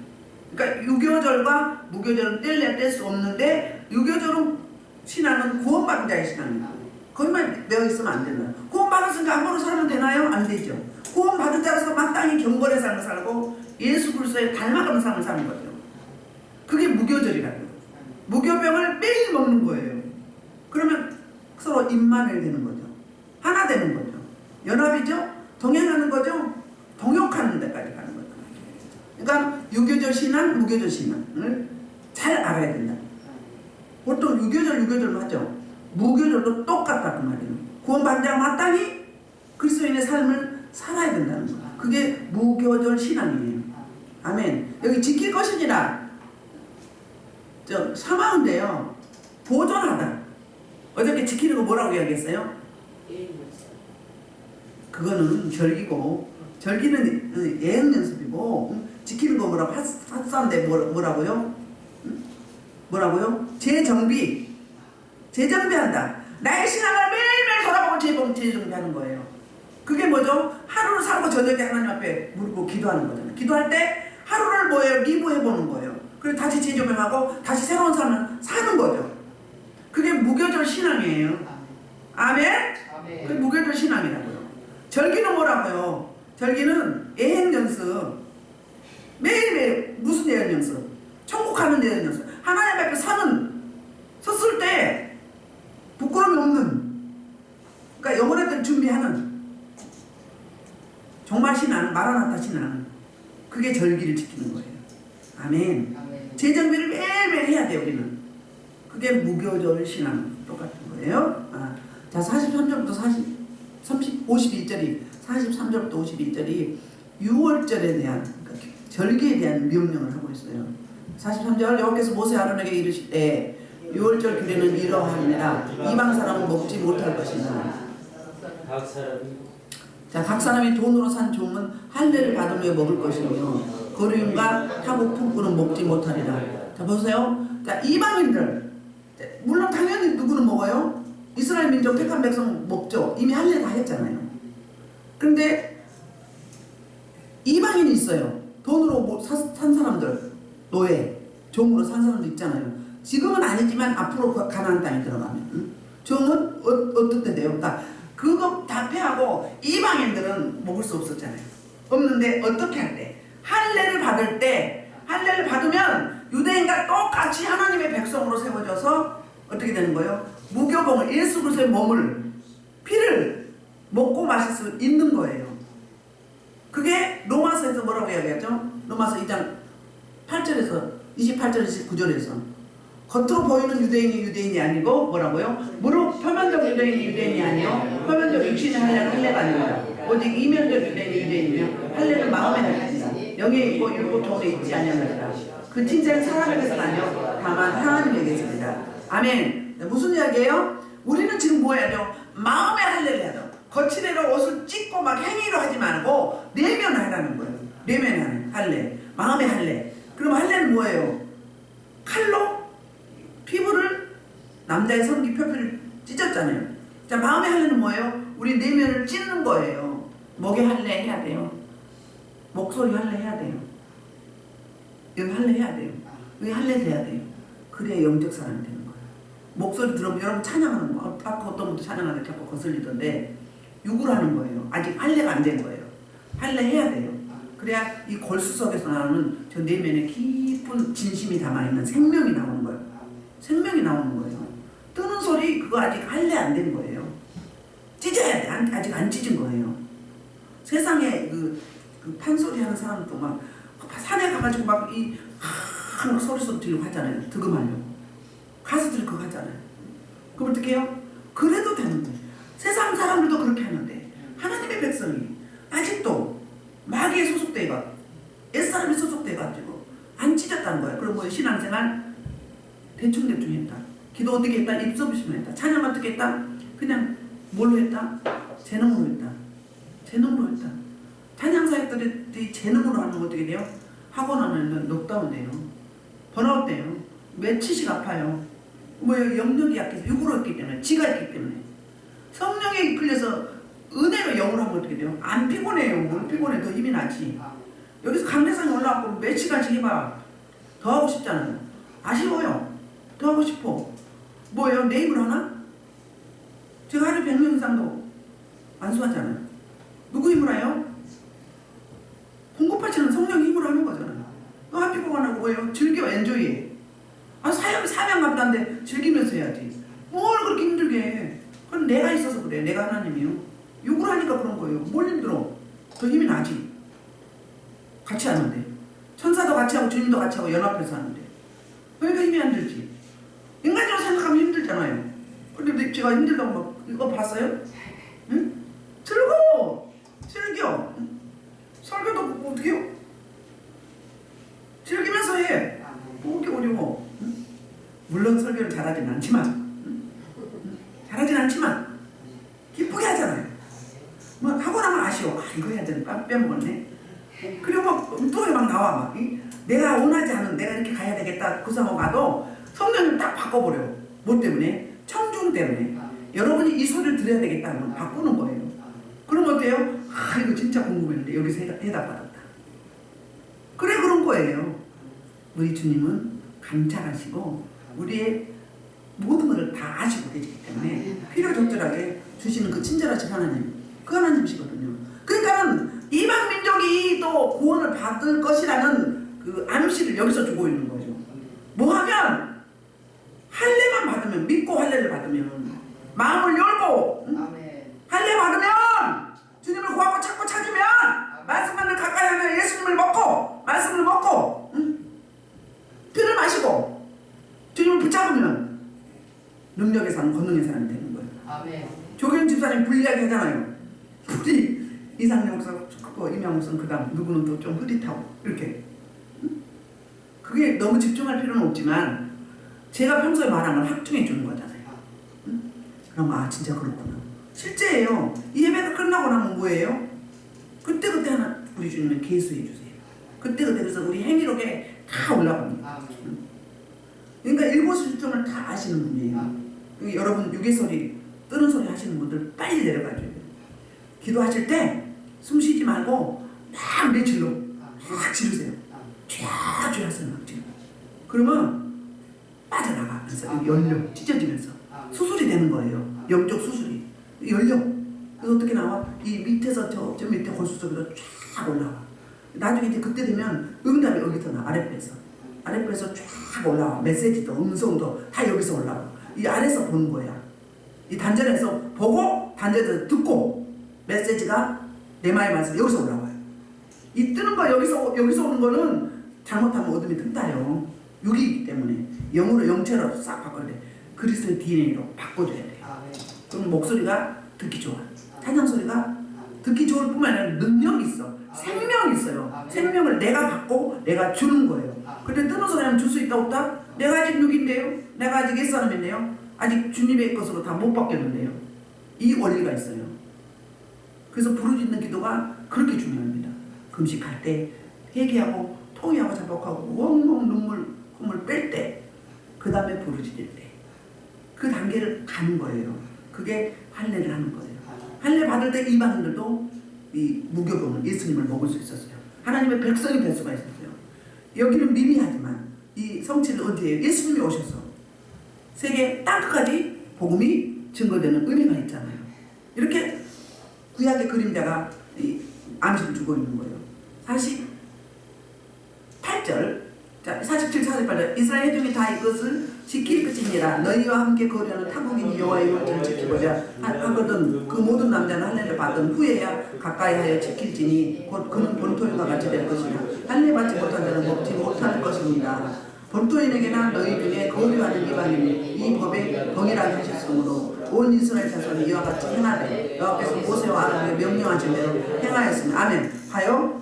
그러니까 유교절과 무교절은 뗄 수 없는데 유교절은 신앙은 구원받은 자의 신앙입니다. 거기만 매어 있으면 안 된다. 구원받았으니까 아무로 살면 되나요? 안 되죠. 구원받은 자로서 마땅히 경건의 삶을 살고 예수 그리스도의 닮아가는 삶을 사는 거죠. 그게 무교절이라는 거예요. 무교병을 매일 먹는 거예요. 그러면 서로 입만을 되는 거죠. 하나 되는 거죠. 연합이죠. 동행하는 거죠. 동역하는 데까지 가는 거죠. 그러니까 유교절 신앙, 무교절 신앙을 잘 알아야 된다. 보통 유교절로 하죠. 무교절도 똑같다 그 말이에요. 구원받은 자 마땅히 그리스도인의 삶을 살아야 된다는 거예요. 그게 무교절 신앙이에요. 아멘. 여기 지킬 것이니라 사마인데요. 보존하다. 어저께 지키는 거 뭐라고 이야기했어요? 그거는 절기고, 절기는 예행 연습이고, 지키는 거 뭐라고 핫산데 뭐라고요? 뭐라고요? 재정비한다. 나의 신앙을 매일매일 돌아보고 재정비하는 거예요. 그게 뭐죠? 하루를 살고 저녁에 하나님 앞에 무릎 기도하는 거잖아요. 기도할 때 하루를 뭐예요? 리뷰해보는 거예요. 그리고 다시 재조명하고 다시 새로운 삶을 사는 거죠. 그게 무교절 신앙이에요. 아멘? 그게 무교절 신앙이라고요. 절기는 뭐라고요? 절기는 예행 연습. 매일매일 무슨 예행 연습? 천국 가는 예행 연습. 하나님 앞에 섰을 때 부끄러움이 없는, 그러니까 영원할 때 준비하는 정말 신앙, 마라나타 신앙. 그게 절기를 지키는 거예요. 아멘. 재정비를 매일매일 해야 돼요, 우리는. 그게 무교절 신앙 똑같은 거예요. 자, 43절부터 52절이 43절부터 52절이 6월절에 대한, 그러니까 절기에 대한 명령을 하고 있어요. 43절 여호와께서 모세 아론에게 이르시되 6월절 규례는 이러하니라. 이방 사람은 먹지 못할 것이다. 자, 각 사람이 돈으로 산 종은 할례를 받으며 먹을 것이며 거류임과 타고 품꾼은 먹지 못하리라. 자, 보세요. 자, 이방인들, 물론 당연히 누구는 먹어요? 이스라엘 민족 택한 백성 먹죠. 이미 할례 다 했잖아요. 그런데 이방인이 있어요. 돈으로 산 사람들, 노예, 종으로 산 사람도 있잖아요. 지금은 아니지만 앞으로 가나안 땅에 들어가면 종은 어떨 때 돼요? 그러니까 그거 다 폐하고 이방인들은 먹을 수 없었잖아요. 없는데 어떻게 할 때? 할례를 받을 때, 할례를 받으면 유대인과 똑같이 하나님의 백성으로 세워져서 어떻게 되는 거예요? 무교봉을, 예수 그리스도의 몸을, 피를 먹고 마실 수 있는 거예요. 그게 로마서에서 뭐라고 이야기하죠? 로마서 2장 8절에서 28절 29절에서 겉으로 보이는 유대인이 아니고 뭐라고요? 무릇 표면적 유대인이 아니요 표면적 육신의 할례가 아니라 오직 이면적 유대인이며 할례는 마음에 할지라 영에 있고 율법 종에 있지 아니하느니라. 그 칭찬은 사람에게서는 아니요 다만 하나님에게서이다. 아멘. 무슨 이야기예요? 우리는 지금 뭐 해야 돼요? 마음의 할례를 해야 돼요. 거칠애로 옷을 찢고 막 행위로 하지 말고 내면 하라는 거예요. 내면 하는 할례, 마음의 할례. 그럼 할례는 뭐예요? 칼로 피부를 남자의 성기 표피를 찢었잖아요. 자, 마음의 할례는 뭐예요? 우리 내면을 찢는 거예요. 목에 할례 해야 돼요. 목소리 할례 해야 돼요. 여기 할례 해야 돼요. 여기 할례 돼야 돼요. 그래야 영적 사람이 되는 거예요. 목소리 들으면 여러분 찬양하는 거, 아까 어떤 분도 찬양하는데 자꾸 거슬리던데 욕을 하는 거예요. 아직 할례가 안 된 거예요. 할례 해야 돼요. 그래야 이 골수 속에서 나오는 저 내면에 깊은 진심이 담아있는 생명이 나오는 거예요. 생명이 나오는 거예요. 뜨는 소리 그거 아직 할례 안 된 거예요. 찢어야 돼. 아직 안 찢은 거예요. 세상에 그 판소리 하는 사람도 막 산에 가가지고 막 소리 들리고 하잖아요. 득음하려고. 가수들이 그거 하잖아요. 그럼 어떻게 해요? 그래도 되는 거예요. 세상 사람들도 그렇게 하는데 하나님의 백성이 아직도 마귀에 소속돼가 옛사람이 소속돼가지고 안 찢었다는 거예요. 그럼 뭐 신앙생활 대충대충 했다. 기도 어떻게 했다? 입서부심을 했다. 찬양 어떻게 했다? 그냥 뭘로 했다? 재능으로 했다. 재능으로 했다. 찬양사역들이 재능으로 하는 거 어떻게 돼요? 하고 나면 녹다운 돼요. 번아웃 돼요. 며칠씩 아파요. 뭐예요? 영역이 약해서 육으로 했기 때문에, 지가 했기 때문에. 성령에 이끌려서 은혜로 영으로 하면 어떻게 돼요? 안 피곤해요. 뭘 피곤해? 더 힘이 나지. 여기서 강대상에 올라가고 몇 시간씩 해봐. 더 하고 싶잖아요. 아쉬워요. 더 하고 싶어. 뭐예요? 내 힘으로 하나? 제가 하루 100명 이상도 안수하잖아요. 누구 힘으로 해요? 공급하시는 성령 힘으로 하는 거잖아요. 하필 보관하고 뭐예요? 즐겨, 엔조이해. 사명 감당인데 즐기면서 해야지. 뭘 그렇게 힘들게 해. 그럼 내가 있어서 그래. 내가 하나님이요. 욕을 하니까 그런 거예요. 뭘 힘들어? 더 힘이 나지. 같이 하는데. 천사도 같이 하고 주님도 같이 하고 연합해서 하는데. 그러니까 힘이 안 들지. 인간적으로 생각하면 힘들잖아요. 근데 제가 힘들다고 막 이거 봤어요? 응? 즐거워. 즐겨. 응? 설교도 뭐 어떻게 해요? 즐기면서 해. 뭐 그렇게 어려워. 응? 물론 설교를 잘하진 않지만 응? 잘하진 않지만 기쁘게 하잖아요. 뭐 하고 나면 아쉬워. 이거 해야 되는 빼먹었네. 그리고 막 엉뚱하게 막 나와. 막. 내가 원하지 않은 내가 이렇게 가야 되겠다 그 상황 가도 성령님 딱 바꿔버려요. 뭐 때문에? 청중 때문에. 여러분이 이 소리를 들어야 되겠다는 걸 바꾸는 거예요. 그럼 어때요? 이거 진짜 궁금했는데 여기서 대답받았다. 그래 그런 거예요. 우리 주님은 감찰하시고 우리의 모든 것을 다 아시고 계시기 때문에 필요적절하게 주시는 그 친절하신 하나님, 그 하나님이시거든요. 그러니까 이방 민족이 또 구원을 받을 것이라는 그 암시를 여기서 주고 있는 거죠. 뭐 하면 할례만 받으면, 믿고 할례를 받으면, 마음을 열고 할례 받으면, 주님을 구하고 찾고 찾으면, 말씀만을 가까이 하면 예수님을 먹고 말씀을 먹고 피를 마시고 주님을 붙잡으면 능력의 사람, 권능의 사람이 되는 거예요. 아멘. 조경 집사님 불리하게 하잖아요. 우리 이상영 목사, 이명 목사는 그 다음 누구는 또 좀 흐릿하고 이렇게. 그게 너무 집중할 필요는 없지만 제가 평소에 말한 걸 확증해 주는 거잖아요. 그럼 진짜 그렇구나. 실제예요. 이 예배가 끝나고 나면 뭐예요? 그때그때 하나 우리 주님은 계수해 주세요. 그때그때 그래서 우리 행위록에 다 올라갑니다. 그러니까 일거수일투족을 다 아시는 분이에요. 여러분 유괴소리, 뜨는 소리 하시는 분들 빨리 내려가줘야 돼요. 기도하실 때 숨 쉬지 말고 막 내질로 막 지르세요. 쫙쫙 하세요. 막 지르. 그러면 빠져나가. 그래서 열려, 찢어지면서 수술이 되는 거예요. 영적 수술이 열려. 그래서 어떻게 나와? 이 밑에서 저 밑에 골수 속으로 쫙 올라와. 나중에 이제 그때 되면 응답이 여기서 나. 아랫배에서 쫙 올라와. 메시지도 음성도 다 여기서 올라와. 이 아래에서 보는 거야. 이 단전에서 보고 단전에서 듣고 메시지가 내 말의 말씀 여기서 올라와요. 이 뜨는 거 여기서 오는 거는 잘못하면 어둠이 뜬다요. 육이기 때문에 영으로 영체로 싹 바꿔야 돼. 그리스도의 DNA로 바꿔줘야 돼. 그럼 목소리가 듣기 좋아. 찬양 소리가 듣기 좋을 뿐만 아니라 능력이 있어. 생명이 있어요. 생명을 내가 받고 내가 주는 거예요. 근데 뜨는 소리 하면 줄 수 있다 없다? 내가 아직 육인데요. 내가 아직 옛사람인데요. 아직 주님의 것으로 다 못 바뀌었는데요. 이 원리가 있어요. 그래서 부르짖는 기도가 그렇게 중요합니다. 금식할 때 회개하고 통회하고 자복하고 웡웡 눈물 뺄 때, 그 다음에 부르짖을 때, 그 단계를 가는 거예요. 그게 할례를 하는 거예요. 할례 받을 때 이방인들도 이 무교병을, 예수님을 먹을 수 있었어요. 하나님의 백성이 될 수가 있었어요. 여기는 미미하지만 이 성취는 어디에요? 예수님이 오셔서 세계 땅끝까지 복음이 증거되는 의미가 있잖아요. 이렇게 구약의 그림자가 암시를 주고 있는 거예요. 48절, 자 47, 48절, 이스라엘 중에 다 이것을 지킬 것이니라. 너희와 함께 거류하는 타국인 여호와의 율법을 지키고자 하거든 그 모든 남자는 할례를 받은 후에야 가까이하여 지킬지니 곧 그는 본토인과 같이 될 것이나 할례 받지 못한 자는 먹지 못할 것입니다. 본토인에게나 너희 중에 거류하는 이방인이 이 법에 동일하게 하셨으므로 온 이스라엘 자손이 이와 같이 행하되 여호와께서 모세와 아론에게 명령하신 대로 행하였습니다. 아멘. 봐요.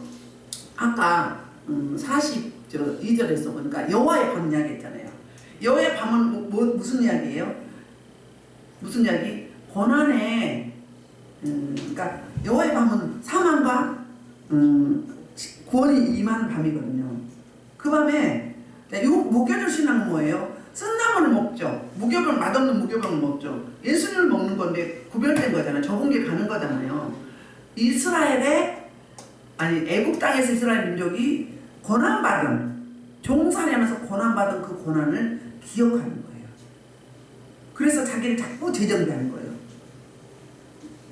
아까 42절에서 보니까 여호와의 밤 이야기 했잖아요. 여호와의 밤은 무슨 이야기예요? 무슨 이야기? 고난에 그러니까 여호와의 밤은 사망과 구원이 임한 밤이거든요. 그 밤에 무교절 신앙은 뭐예요? 쓴나물을 먹죠. 무교병, 맛없는 무교병을 먹죠. 예수님을 먹는 건데 구별된 거잖아요. 적은 게 가는 거잖아요. 애국 땅에서 이스라엘 민족이 고난받은, 종살이하면서 고난받은 그 고난을 기억하는 거예요. 그래서 자기를 자꾸 재정비하는 거예요.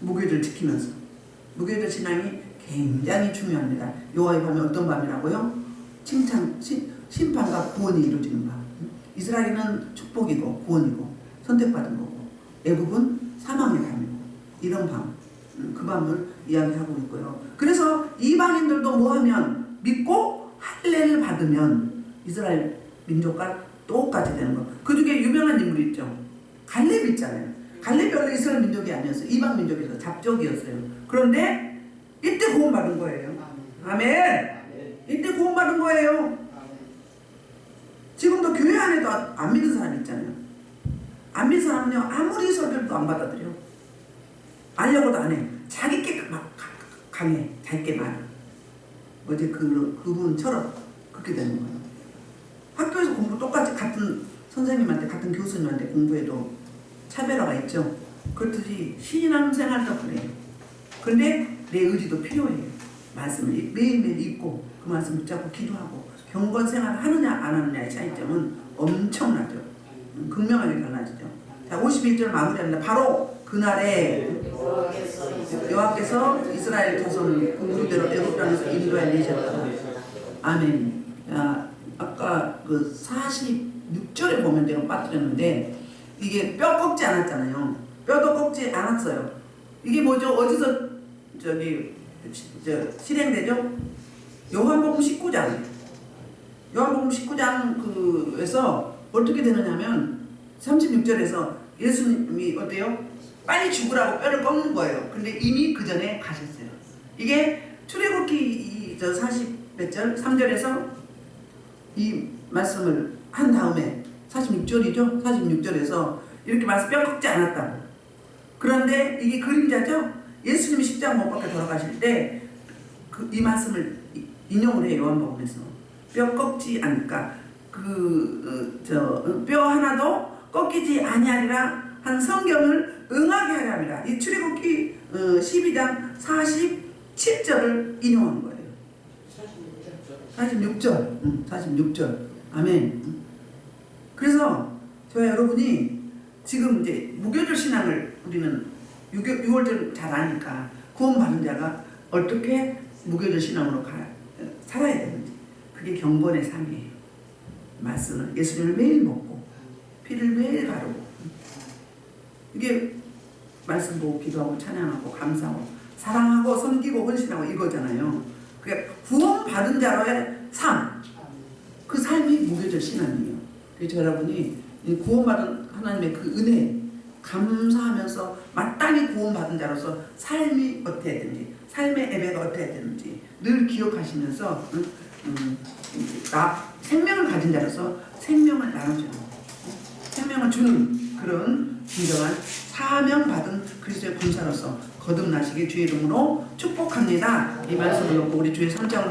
무교절 지키면서. 무교절 신앙이 굉장히 중요합니다. 여호와의 밤이 어떤 밤이라고요? 심판과 구원이 이루어지는 밤. 이스라엘은 축복이고 구원이고 선택받은 거고, 애국은 사망의 밤이고, 이런 밤, 그 밤을 이야기하고 있고요. 그래서 이방인들도 뭐하면 믿고 할례를 받으면 이스라엘 민족과 똑같이 되는 거. 그 중에 유명한 인물이 있죠. 갈렙 있잖아요. 갈렙이 원래 이스라엘 민족이 아니었어요. 이방 민족에서 잡족이었어요. 그런데 이때 구원받은 거예요. 아멘. 이때 구원받은 거예요. 지금도 교회 안에도 안 믿는 사람 있잖아요. 안 믿는 사람은요, 아무리 설교도 안 받아들여. 알려고도 안 해. 자기께 막 강해. 자기께 많아. 어제 그분처럼 그렇게 되는 거예요. 학교에서 공부 똑같이 같은 선생님한테, 같은 교수님한테 공부해도 차별화가 있죠. 그렇듯이 신앙생활도 그래요. 그런데 내 의지도 필요해요. 말씀을 매일매일 읽고 그 말씀 붙잡고 기도하고 경건생활을 하느냐 안 하느냐의 차이점은 엄청나죠. 극명하게 달라지죠. 자, 51절 마무리합니다. 바로 그날에 여호와께서 이스라엘 자손을 우리대로 애굽 땅에서 인도해 내셨다. 아멘. 야, 아까 그 46절에 보면 제가 빠뜨렸는데 이게 뼈 꺾지 않았잖아요. 뼈도 꺾지 않았어요. 이게 뭐죠? 어디서 실행되죠? 요한복음 19장. 요한복음 19장에서 어떻게 되느냐면 36절에서 예수님이 어때요? 빨리 죽으라고 뼈를 꺾는 거예요. 근데 이미 그 전에 가셨어요. 이게 출애굽기 40몇 절 3절에서 이 말씀을 한 다음에 46절이죠. 46절에서 이렇게 말씀 뼈 꺾지 않았다고. 그런데 이게 그림자죠. 예수님이 십자가 못 박혀 돌아가실 때 이 말씀을 인용을 해요. 요한복음에서 뼈 꺾지 않을까. 뼈 하나도 꺾이지 아니하리라 한 성경을 응하게 하려 합니다. 이 출애굽기 12장 47절을 인용한 거예요. 46절. 아멘. 그래서 저와 여러분이 지금 이제 무교절 신앙을 우리는 6월절 잘 아니까 구원받은 자가 어떻게 무교절 신앙으로 살아야 되는지, 그게 경건의 삶이에요. 말씀을, 예수님을 매일 먹고 피를 매일 바르고, 이게 말씀 보고 기도하고 찬양하고 감사하고 사랑하고 섬기고 헌신하고 이거잖아요. 그러니까 구원받은 자로의 삶, 그 삶이 무교절 신앙이에요. 그래서 여러분이 구원받은 하나님의 그 은혜 감사하면서 마땅히 구원받은 자로서 삶이 어떻게 해야 되는지, 삶의 예배가 어떻게 해야 되는지 늘 기억하시면서 생명을 가진 자로서 생명을 나눠주는, 생명을 주는 그런 진정한 사명받은 그리스도의 군사로서 거듭나시길 주의 이름으로 축복합니다. 이 말씀을 놓고 우리 주의 3장을